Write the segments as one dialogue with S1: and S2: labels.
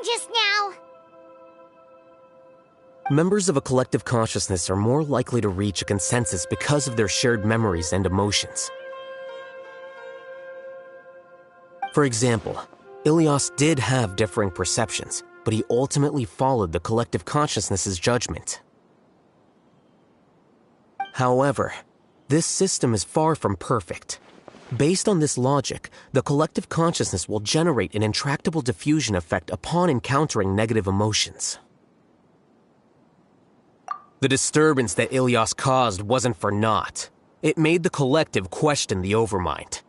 S1: just now?
S2: Members of a collective consciousness are more likely to reach a consensus because of their shared memories and emotions. For example, Ilias did have differing perceptions, but he ultimately followed the collective consciousness's judgment. However, this system is far from perfect. Based on this logic, the collective consciousness will generate an intractable diffusion effect upon encountering negative emotions. The disturbance that Ilias caused wasn't for naught. It made the collective question the Overmind.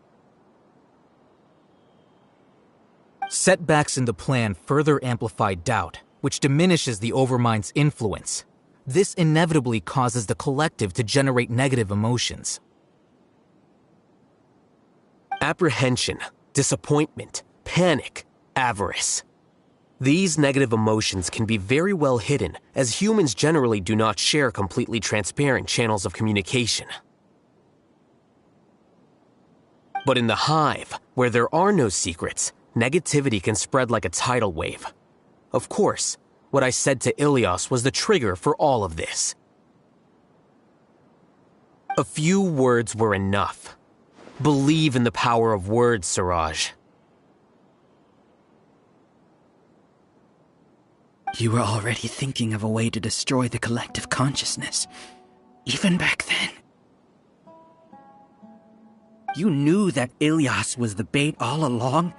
S3: Setbacks in the plan further amplify doubt, which diminishes the Overmind's influence. This inevitably causes the collective to generate negative emotions.
S2: Apprehension, disappointment, panic, avarice. These negative emotions can be very well hidden, as humans generally do not share completely transparent channels of communication. But in the hive, where there are no secrets, negativity can spread like a tidal wave. Of course, what I said to Ilias was the trigger for all of this. A few words were enough. Believe in the power of words, Siraj.
S4: You were already thinking of a way to destroy the collective consciousness, even back then. You knew that Ilias was the bait all along,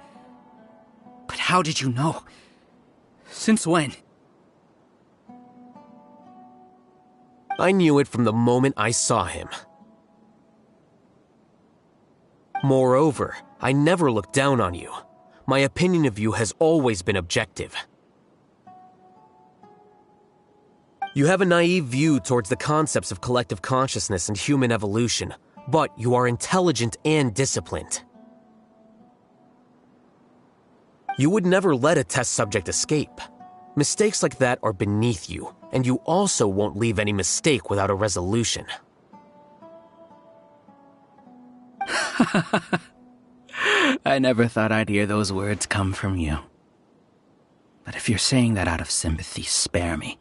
S4: but how did you know? Since when?
S2: I knew it from the moment I saw him. Moreover, I never looked down on you. My opinion of you has always been objective. You have a naive view towards the concepts of collective consciousness and human evolution, but you are intelligent and disciplined. You would never let a test subject escape. Mistakes like that are beneath you, and you also won't leave any mistake without a resolution.
S4: I never thought I'd hear those words come from you. But if you're saying that out of sympathy, spare me.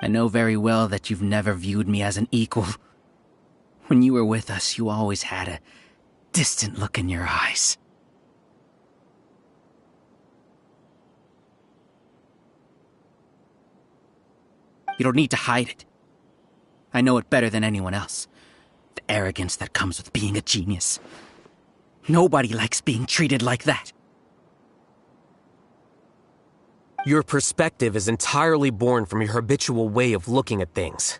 S4: I know very well that you've never viewed me as an equal. When you were with us, you always had a distant look in your eyes. You don't need to hide it. I know it better than anyone else. The arrogance that comes with being a genius. Nobody likes being treated like that.
S2: Your perspective is entirely born from your habitual way of looking at things.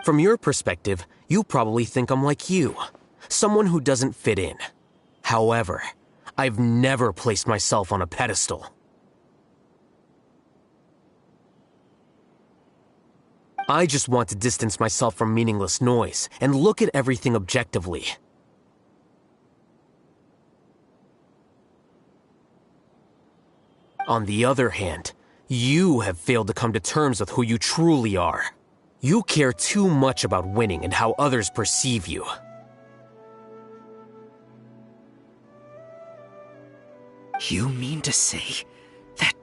S2: From your perspective, you probably think I'm like you, someone who doesn't fit in. However, I've never placed myself on a pedestal. I just want to distance myself from meaningless noise and look at everything objectively. On the other hand, you have failed to come to terms with who you truly are. You care too much about winning and how others perceive you.
S4: You mean to say that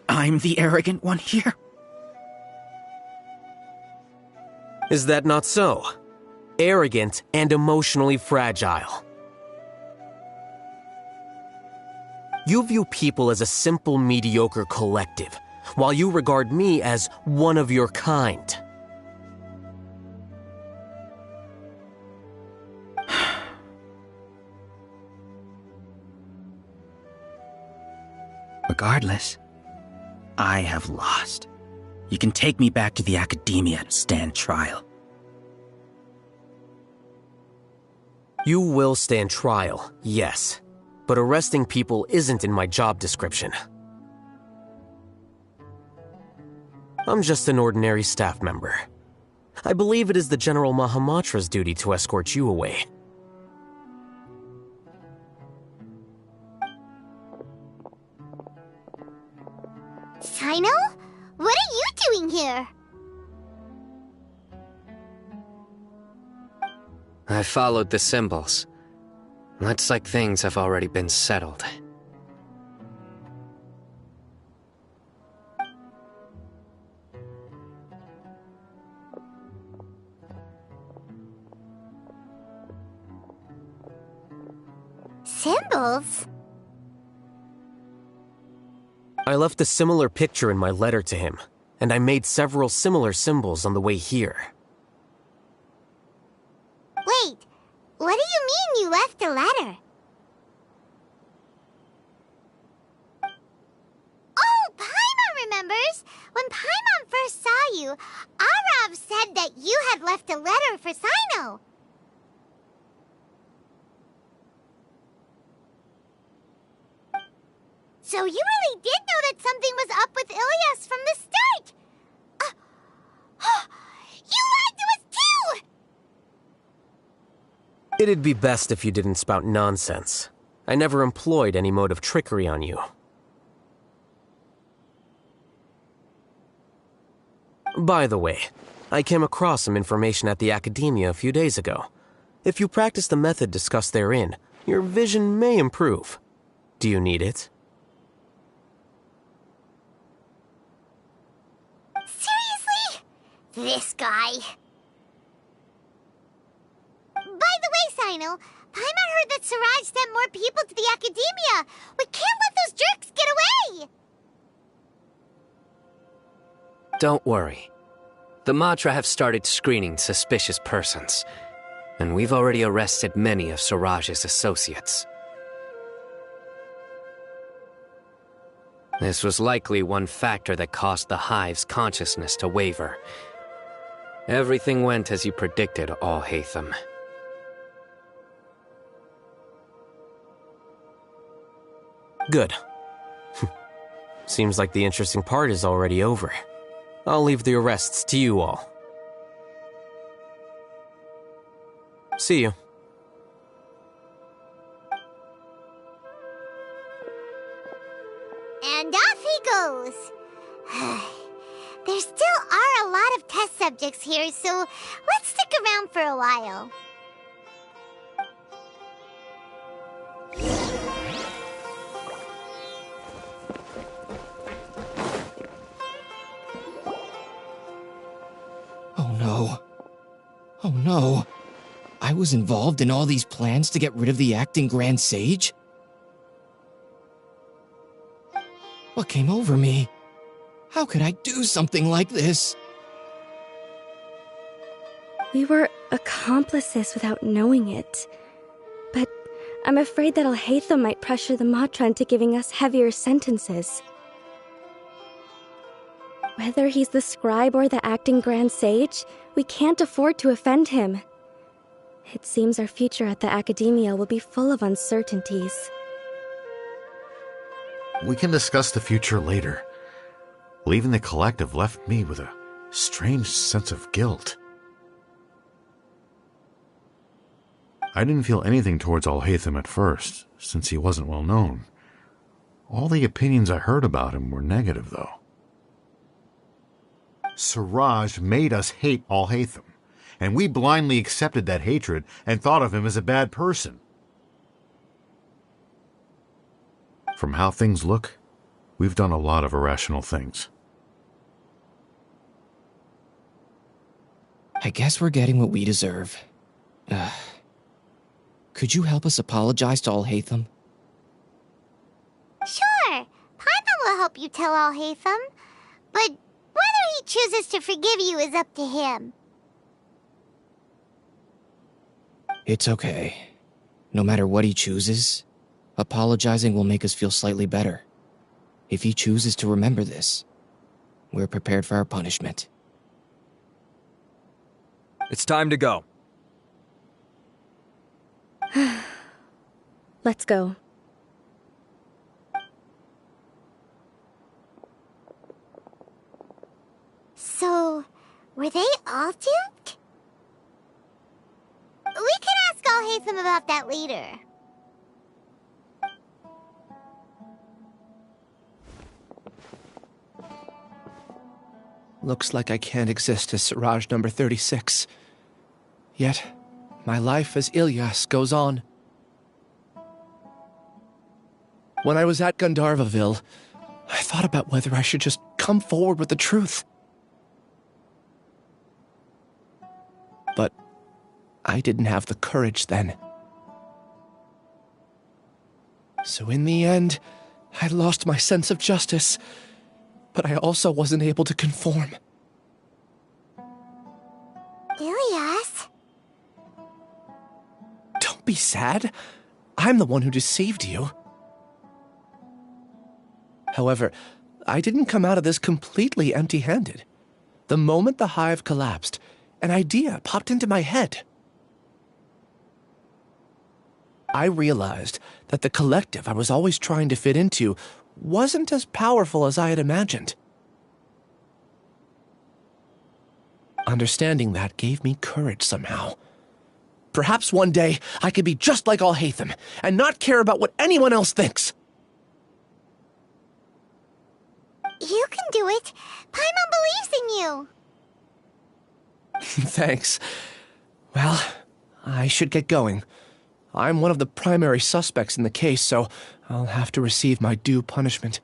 S4: I'm the arrogant one here?
S2: Is that not so? Arrogant and emotionally fragile. You view people as a simple, mediocre collective, while you regard me as one of your kind.
S4: Regardless, I have lost. You can take me back to the academia to stand trial.
S2: You will stand trial, yes. But arresting people isn't in my job description. I'm just an ordinary staff member. I believe it is the General Mahamatra's duty to escort you away.
S1: Sino? What are you doing here?
S5: I followed the symbols. Looks like things have already been settled.
S1: Symbols?
S2: I left a similar picture in my letter to him, and I made several similar symbols on the way here.
S1: Wait, what do you mean you left a letter? Oh, Paimon remembers! When Paimon first saw you, Arav said that you had left a letter for Sino. So you really did know that something was up with Ilias from the start! You lied to us too!
S2: It'd be best if you didn't spout nonsense. I never employed any mode of trickery on you. By the way, I came across some information at the Academia a few days ago. If you practice the method discussed therein, your vision may improve. Do you need it?
S1: Seriously? This guy. By the way, Sino, Paimon heard that Siraj sent more people to the Academia. We can't let those jerks get away!
S5: Don't worry. The Matra have started screening suspicious persons, and we've already arrested many of Siraj's associates. This was likely one factor that caused the Hive's consciousness to waver. Everything went as you predicted, Al-Haytham.
S2: Good. Seems like the interesting part is already over. I'll leave the arrests to you all. See you.
S1: And off he goes. There still are a lot of test subjects here, so let's stick around for a while.
S6: Oh no. Oh no. I was involved in all these plans to get rid of the acting Grand Sage? What came over me? How could I do something like this?
S7: We were accomplices without knowing it. But I'm afraid that Al-Haytham might pressure the Matra into giving us heavier sentences. Whether he's the scribe or the acting Grand Sage, we can't afford to offend him. It seems our future at the Academia will be full of uncertainties.
S8: We can discuss the future later. Leaving the collective left me with a strange sense of guilt. I didn't feel anything towards Al-Haytham at first, since he wasn't well known. All the opinions I heard about him were negative, though. Siraj made us hate Al-Haytham, and we blindly accepted that hatred and thought of him as a bad person. From how things look, we've done a lot of irrational things.
S6: I guess we're getting what we deserve. Could you help us apologize to Al-Haytham?
S1: Sure, Paimon will help you tell Al-Haytham. But whether he chooses to forgive you is up to him.
S6: It's okay. No matter what he chooses, apologizing will make us feel slightly better. If he chooses to remember this, we're prepared for our punishment.
S9: It's time to go.
S7: Let's go.
S1: So, were they all duped? We can ask Al-Haytham about that later.
S10: Looks like I can't exist as Siraj number 36. Yet,
S9: my life as Ilyas goes on. When I was at Gandharvaville, I thought about whether I should just come forward with the truth. But I didn't have the courage then. So in the end, I lost my sense of justice, but I also wasn't able to conform.
S1: Ilyas?
S9: Don't be sad. I'm the one who deceived you. However, I didn't come out of this completely empty-handed. The moment the hive collapsed, an idea popped into my head. I realized that the collective I was always trying to fit into wasn't as powerful as I had imagined. Understanding that gave me courage somehow. Perhaps one day I could be just like Alhaitham and not care about what anyone else thinks.
S1: You can do it. Paimon believes in you.
S9: Thanks. Well, I should get going. I'm one of the primary suspects in the case, so I'll have to receive my due punishment.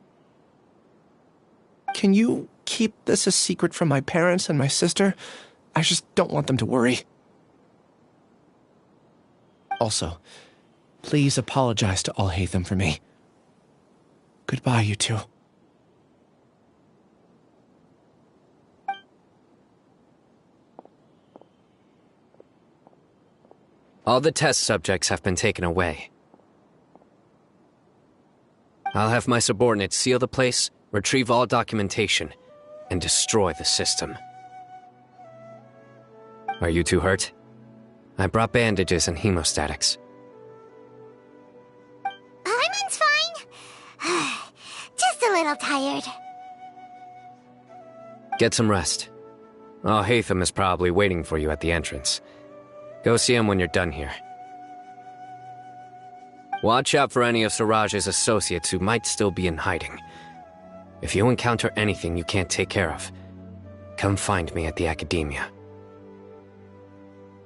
S9: Can you keep this a secret from my parents and my sister? I just don't want them to worry. Also, please apologize to Alhaitham for me. Goodbye, you two.
S5: All the test subjects have been taken away. I'll have my subordinates seal the place, retrieve all documentation, and destroy the system. Are you two hurt? I brought bandages and hemostatics.
S1: Paimon's fine. Just a little tired.
S5: Get some rest. Alhaitham is probably waiting for you at the entrance. Go see him when you're done here. Watch out for any of Siraj's associates who might still be in hiding. If you encounter anything you can't take care of, come find me at the Academia.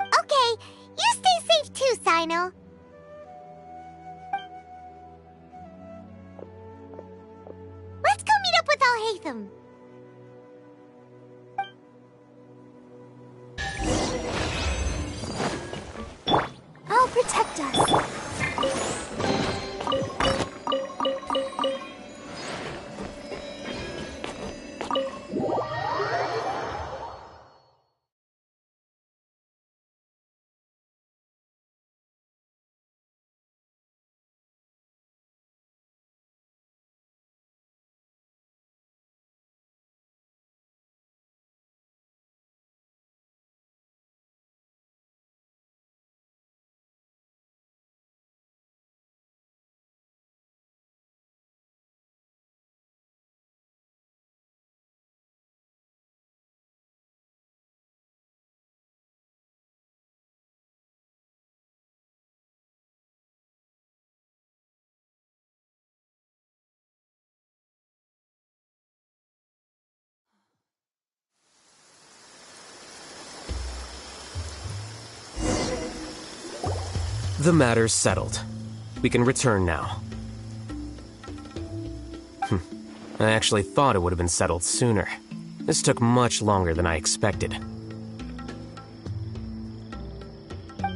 S1: Okay, you stay safe too, Sino. Let's go meet up with Alhaitham. I'll protect us.
S2: The matter's settled. We can return now. I actually thought it would have been settled sooner. This took much longer than I expected.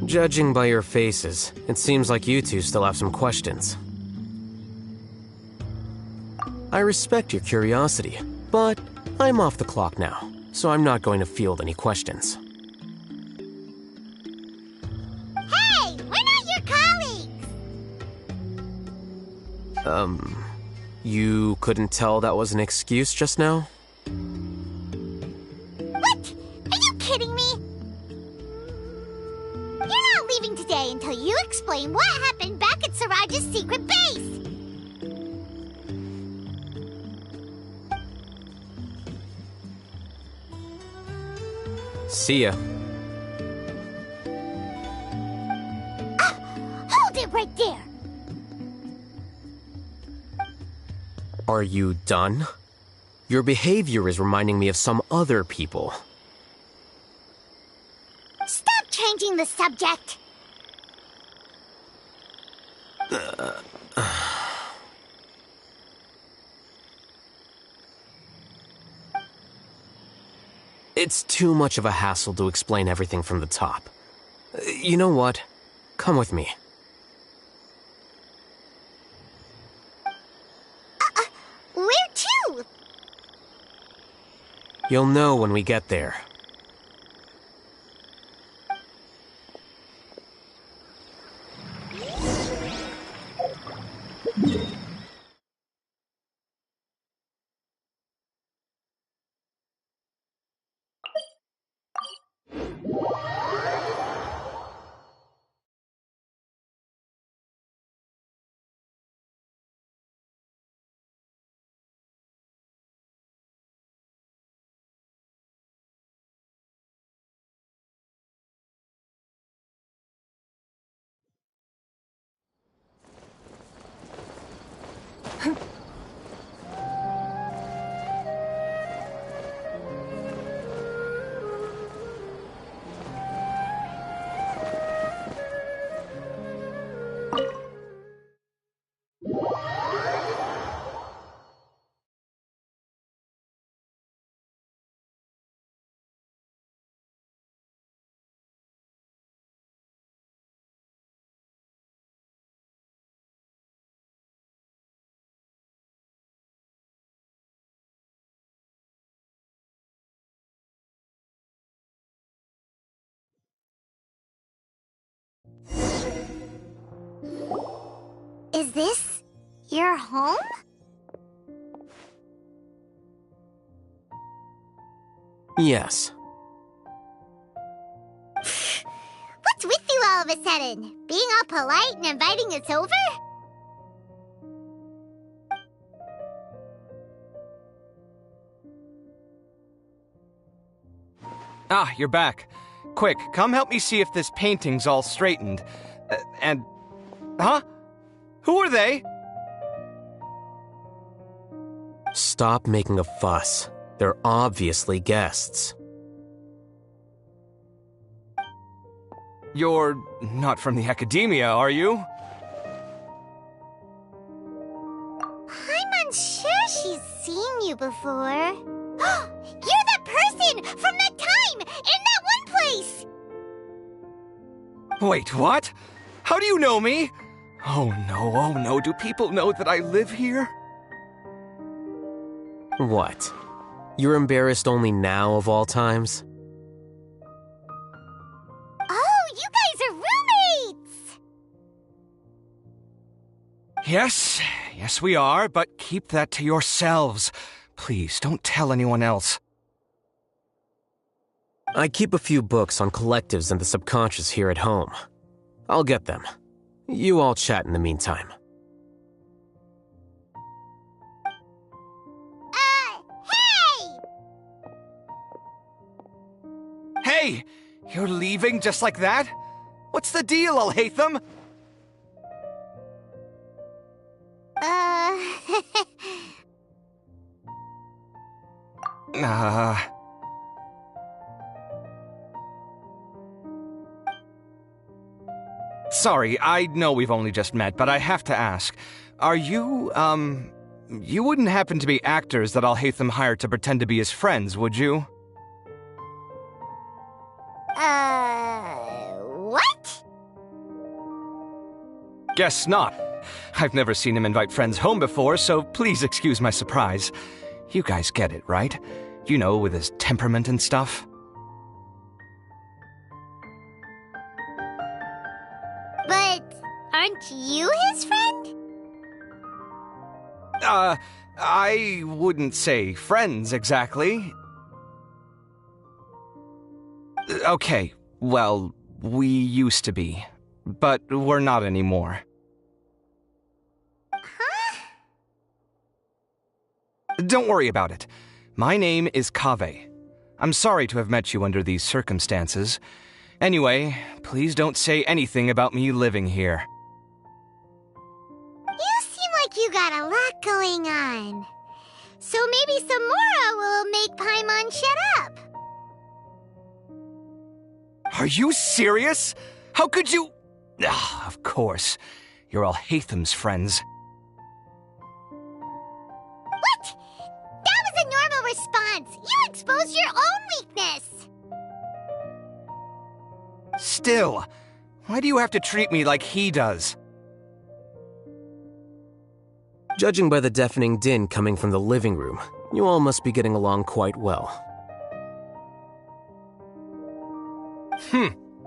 S2: Judging by your faces, it seems like you two still have some questions. I respect your curiosity, but I'm off the clock now, so I'm not going to field any questions.
S1: Hey, we're not your colleagues!
S2: You couldn't tell that was an excuse just now?
S1: What? Are you kidding me? You're not leaving today until you explain what happened back at Siraj's secret base!
S2: See ya.
S1: Hold it right there!
S2: Are you done? Your behavior is reminding me of some other people.
S1: Stop changing changing the subject.
S2: It's too much of a hassle to explain everything from the top. You know what? Come with me.
S1: Where to?
S2: You'll know when we get there.
S1: Is this your home?
S2: Yes.
S1: What's with you all of a sudden? Being all polite and inviting us over?
S10: Ah, you're back. Quick, come help me see if this painting's all straightened. Huh? Who are they?
S2: Stop making a fuss. They're obviously guests.
S10: You're not from the academia, are you?
S1: I'm unsure she's seen you before. You're that person from that time in that one place!
S10: Wait, what? How do you know me? Oh no, do people know that I live here?
S2: What? You're embarrassed only now of all times?
S1: Oh, you guys are roommates!
S10: Yes, we are, but keep that to yourselves. Please, don't tell anyone else.
S2: I keep a few books on collectives and the subconscious here at home. I'll get them. You all chat in the meantime.
S1: Hey!
S10: Hey! You're leaving just like that? What's the deal, Alhaitham? Sorry, I know we've only just met, but I have to ask. Are you, you wouldn't happen to be actors that Alhaitham hired to pretend to be his friends, would you?
S1: What?
S10: Guess not. I've never seen him invite friends home before, so please excuse my surprise. You guys get it, right? You know, with his temperament and stuff.
S1: But aren't you his friend?
S10: I wouldn't say friends exactly. Okay, well, we used to be, but we're not anymore.
S1: Huh?
S10: Don't worry about it. My name is Kaveh. I'm sorry to have met you under these circumstances. Anyway, please don't say anything about me living here.
S1: You seem like you got a lot going on. So maybe Samora will make Paimon shut up.
S10: Are you serious? How could you... Ah, of course. You're all Haytham's friends.
S1: What? That was a normal response. You exposed your own weakness.
S10: Still, why do you have to treat me like he does?
S2: Judging by the deafening din coming from the living room, you all must be getting along quite well.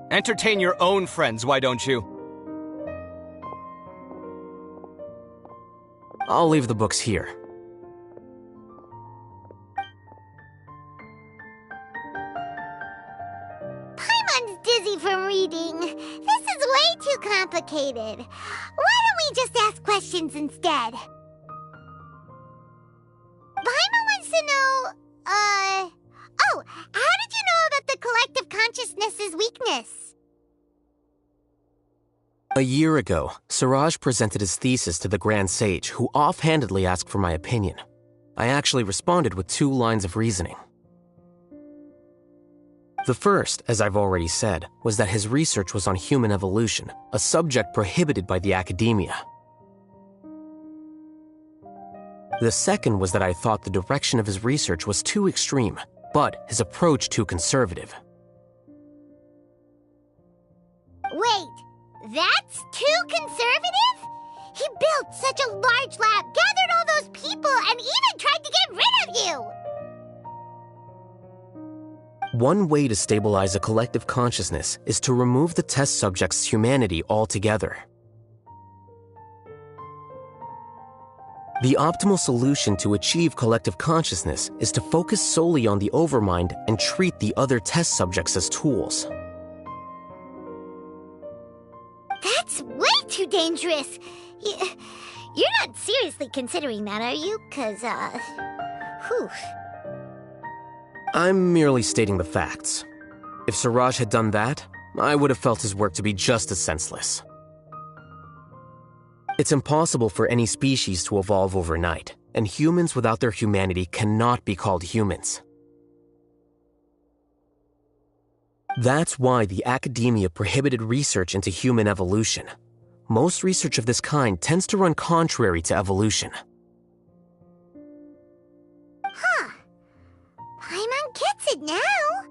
S10: Entertain your own friends, why don't you?
S2: I'll leave the books here.
S1: Paimon's dizzy from reading. This is way too complicated. Why don't we just ask questions instead? Paimon wants to know, oh, how did you know about the collective consciousness's weakness?
S2: A year ago, Suraj presented his thesis to the Grand Sage, who offhandedly asked for my opinion. I actually responded with 2 lines of reasoning. The first, as I've already said, was that his research was on human evolution, a subject prohibited by the academia. The second was that I thought the direction of his research was too extreme, but his approach too conservative.
S1: Wait, that's too conservative? He built such a large lab, gathered all those people, and even tried to get rid of you!
S2: One way to stabilize a collective consciousness is to remove the test subject's humanity altogether. The optimal solution to achieve collective consciousness is to focus solely on the overmind and treat the other test subjects as tools.
S1: That's way too dangerous. You're not seriously considering that, are you? 'Cause, whew.
S2: I'm merely stating the facts. If Suraj had done that, I would have felt his work to be just as senseless. It's impossible for any species to evolve overnight, and humans without their humanity cannot be called humans. That's why the academia prohibited research into human evolution. Most research of this kind tends to run contrary to evolution.
S1: Huh. Paimon gets it now.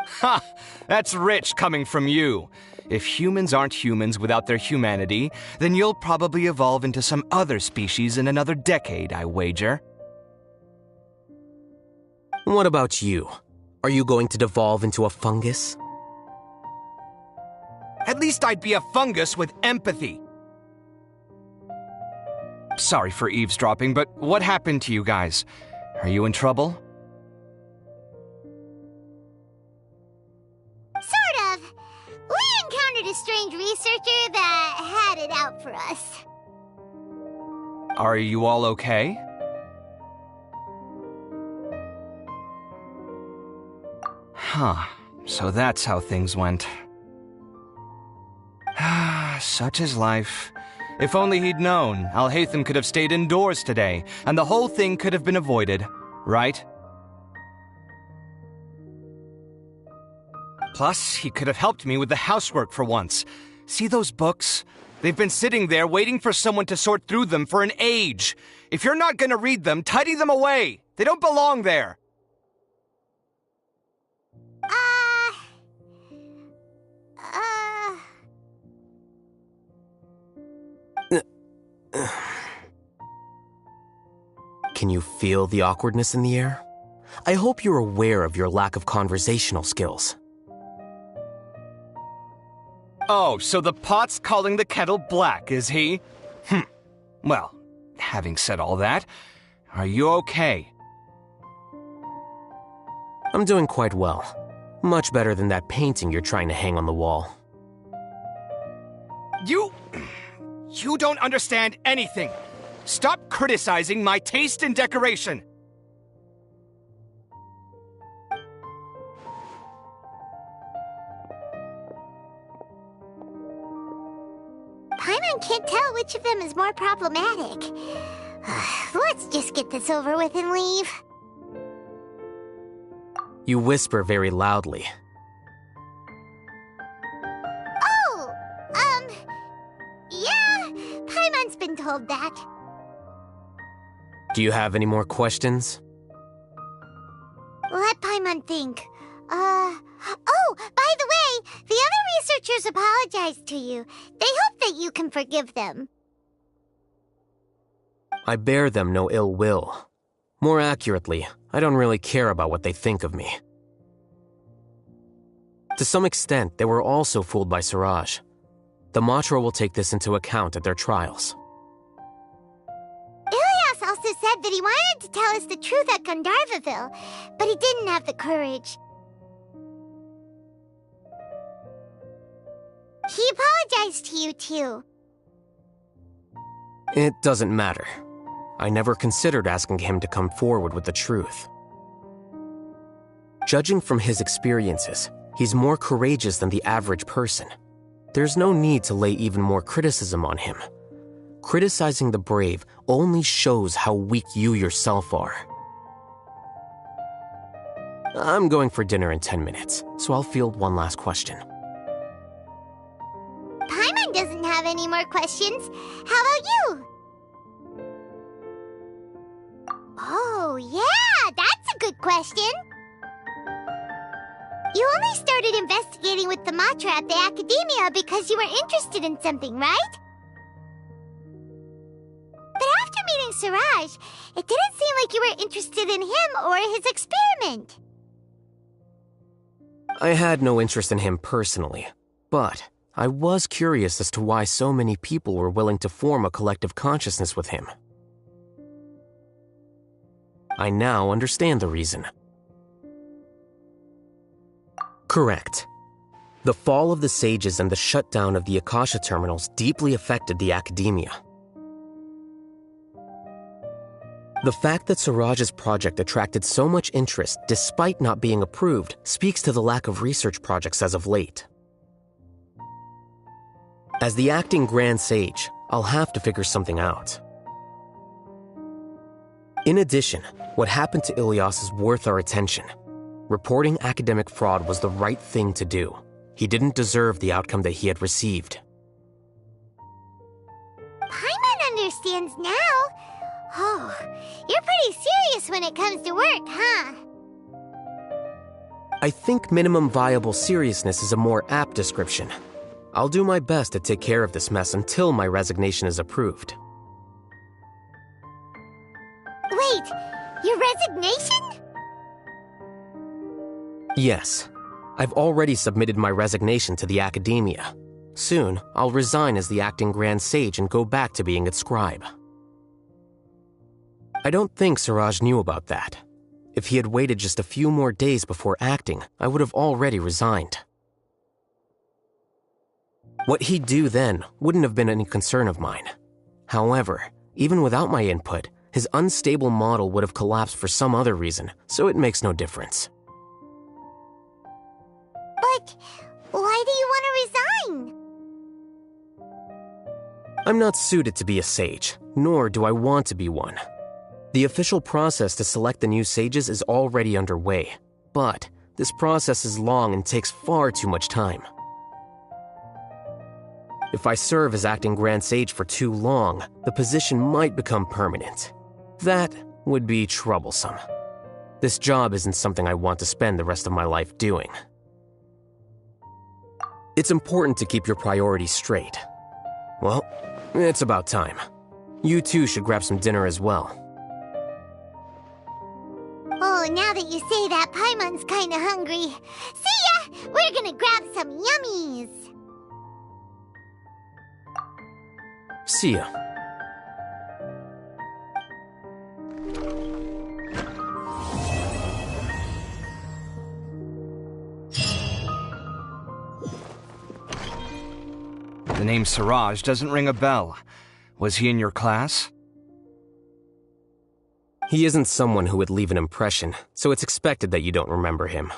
S10: Ha! That's rich coming from you. If humans aren't humans without their humanity, then you'll probably evolve into some other species in another decade, I wager.
S2: What about you? Are you going to devolve into a fungus?
S10: At least I'd be a fungus with empathy. Sorry for eavesdropping, but what happened to you guys? Are you in trouble?
S1: Sort of. We encountered a strange researcher that had it out for us.
S10: Are you all okay? Huh. So that's how things went. Such is life. If only he'd known, Alhaitham could have stayed indoors today, and the whole thing could have been avoided, right? Plus, he could have helped me with the housework for once. See those books? They've been sitting there waiting for someone to sort through them for an age. If you're not gonna read them, tidy them away. They don't belong there.
S2: Can you feel the awkwardness in the air? I hope you're aware of your lack of conversational skills.
S10: Oh, so the pot's calling the kettle black, is he? Well, having said all that, are you okay?
S2: I'm doing quite well. Much better than that painting you're trying to hang on the wall.
S10: You don't understand anything. Stop criticizing my taste in decoration.
S1: Paimon can't tell which of them is more problematic. Let's just get this over with and leave.
S2: You whisper very loudly.
S1: Paimon's been told that.
S2: Do you have any more questions?
S1: Let Paimon think. Oh, by the way, the other researchers apologized to you. They hope that you can forgive them.
S2: I bear them no ill will. More accurately, I don't really care about what they think of me. To some extent, they were also fooled by Siraj. The Matra will take this into account at their trials.
S1: Ilias also said that he wanted to tell us the truth at Gandharvaville, but he didn't have the courage. He apologized to you, too.
S2: It doesn't matter. I never considered asking him to come forward with the truth. Judging from his experiences, he's more courageous than the average person. There's no need to lay even more criticism on him. Criticizing the brave only shows how weak you yourself are. I'm going for dinner in 10 minutes, so I'll field one last question.
S1: Paimon doesn't have any more questions. How about you? Oh, yeah, that's a good question. You only started investigating with the Matra at the Academia because you were interested in something, right? But after meeting Siraj, it didn't seem like you were interested in him or his experiment.
S2: I had no interest in him personally, but I was curious as to why so many people were willing to form a collective consciousness with him. I now understand the reason. Correct. The fall of the sages and the shutdown of the Akasha terminals deeply affected the Academia. The fact that Siraj's project attracted so much interest despite not being approved speaks to the lack of research projects as of late. As the acting Grand Sage, I'll have to figure something out. In addition, what happened to Ilias is worth our attention. Reporting academic fraud was the right thing to do. He didn't deserve the outcome that he had received.
S1: Paimon understands now. Oh, you're pretty serious when it comes to work, huh?
S2: I think minimum viable seriousness is a more apt description. I'll do my best to take care of this mess until my resignation is approved.
S1: Wait, your resignation?
S2: Yes. I've already submitted my resignation to the Academia. Soon, I'll resign as the acting Grand Sage and go back to being its scribe. I don't think Siraj knew about that. If he had waited just a few more days before acting, I would have already resigned. What he'd do then wouldn't have been any concern of mine. However, even without my input, his unstable model would have collapsed for some other reason, so it makes no difference.
S1: But why do you want to resign?
S2: I'm not suited to be a sage, nor do I want to be one. The official process to select the new sages is already underway, but this process is long and takes far too much time. If I serve as acting Grand Sage for too long, the position might become permanent. That would be troublesome. This job isn't something I want to spend the rest of my life doing. It's important to keep your priorities straight. Well, it's about time. You too should grab some dinner as well.
S1: Oh, now that you say that, Paimon's kinda hungry. See ya! We're gonna grab some yummies!
S2: See ya.
S10: The name Siraj doesn't ring a bell. Was he in your class?
S2: He isn't someone who would leave an impression, so it's expected that you don't remember him.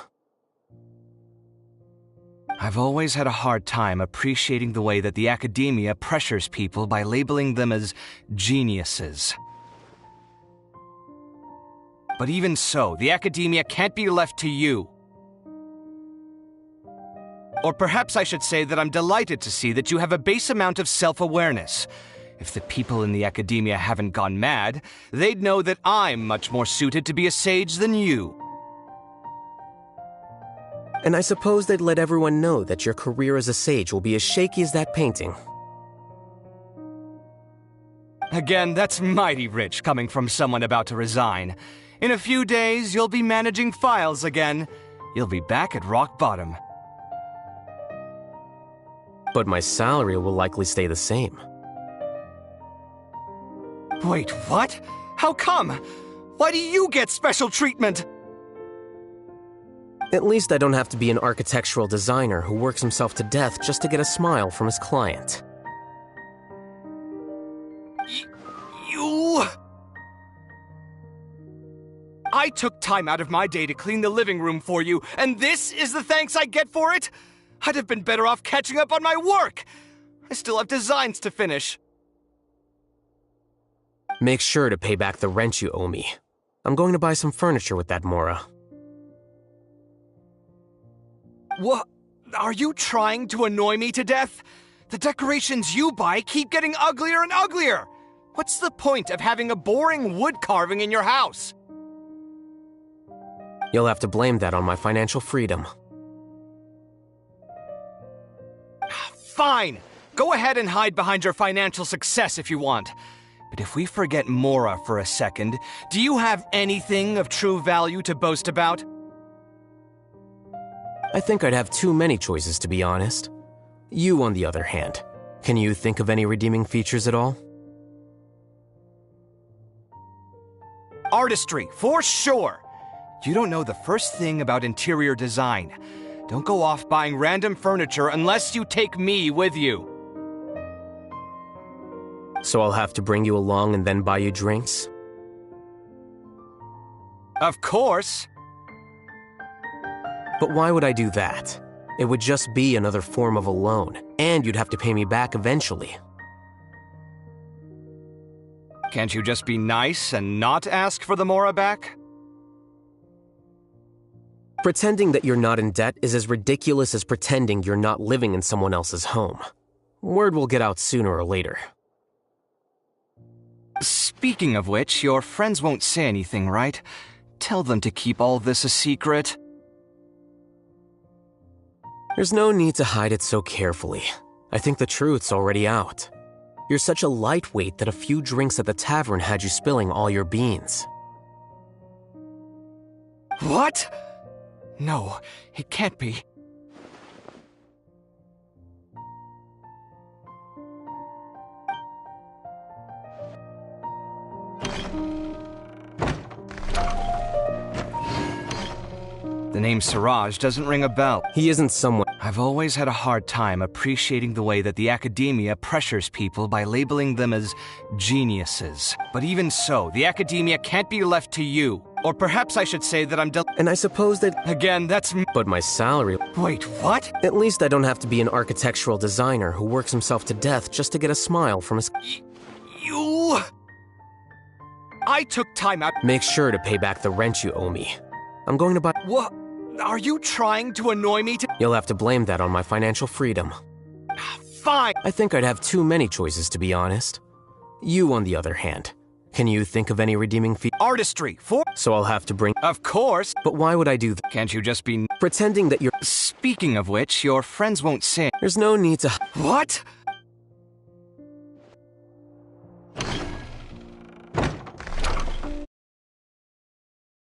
S10: I've always had a hard time appreciating the way that the Academia pressures people by labeling them as geniuses. But even so, the Academia can't be left to you. Or perhaps I should say that I'm delighted to see that you have a base amount of self-awareness. If the people in the academia haven't gone mad, they'd know that I'm much more suited to be a sage than you.
S2: And I suppose they'd let everyone know that your career as a sage will be as shaky as that painting.
S10: Again, that's mighty rich coming from someone about to resign. In a few days, you'll be managing files again. You'll be back at rock bottom.
S2: But my salary will likely stay the same.
S10: Wait, what? How come? Why do you get special treatment?
S2: At least I don't have to be an architectural designer who works himself to death just to get a smile from his client.
S10: You... I took time out of my day to clean the living room for you, and this is the thanks I get for it? I'd have been better off catching up on my work. I still have designs to finish.
S2: Make sure to pay back the rent you owe me. I'm going to buy some furniture with that Mora.
S10: What? Are you trying to annoy me to death? The decorations you buy keep getting uglier and uglier. What's the point of having a boring wood carving in your house?
S2: You'll have to blame that on my financial freedom.
S10: Fine! Go ahead and hide behind your financial success if you want. But if we forget Mora for a second, do you have anything of true value to boast about?
S2: I think I'd have too many choices, to be honest. You, on the other hand, can you think of any redeeming features at all?
S10: Artistry, for sure! You don't know the first thing about interior design. Don't go off buying random furniture unless you take me with you.
S2: So I'll have to bring you along and then buy you drinks?
S10: Of course!
S2: But why would I do that? It would just be another form of a loan, and you'd have to pay me back eventually.
S10: Can't you just be nice and not ask for the Mora back?
S2: Pretending that you're not in debt is as ridiculous as pretending you're not living in someone else's home. Word will get out sooner or later.
S10: Speaking of which, your friends won't say anything, right? Tell them to keep all this a secret.
S2: There's no need to hide it so carefully. I think the truth's already out. You're such a lightweight that a few drinks at the tavern had you spilling all your beans.
S10: What? No, it can't be. The name Siraj doesn't ring a bell.
S2: He isn't someone...
S10: I've always had a hard time appreciating the way that the academia pressures people by labeling them as geniuses. But even so, the academia can't be left to you. Or perhaps I should say that I'm
S2: And I suppose that...
S10: Again, that's...
S2: But my salary...
S10: Wait, what?
S2: At least I don't have to be an architectural designer who works himself to death just to get a smile from his...
S10: You... I took time out...
S2: Make sure to pay back the rent you owe me. I'm going to buy...
S10: What? Are you trying to annoy me to...
S2: You'll have to blame that on my financial freedom.
S10: Fine!
S2: I think I'd have too many choices, to be honest. You, on the other hand, can you think of any redeeming features?
S10: Artistry, for...
S2: So I'll have to bring...
S10: Of course!
S2: But why would I do that?
S10: Can't you just be...
S2: Pretending that you're...
S10: Speaking of which, your friends won't say...
S2: There's no need to...
S10: What?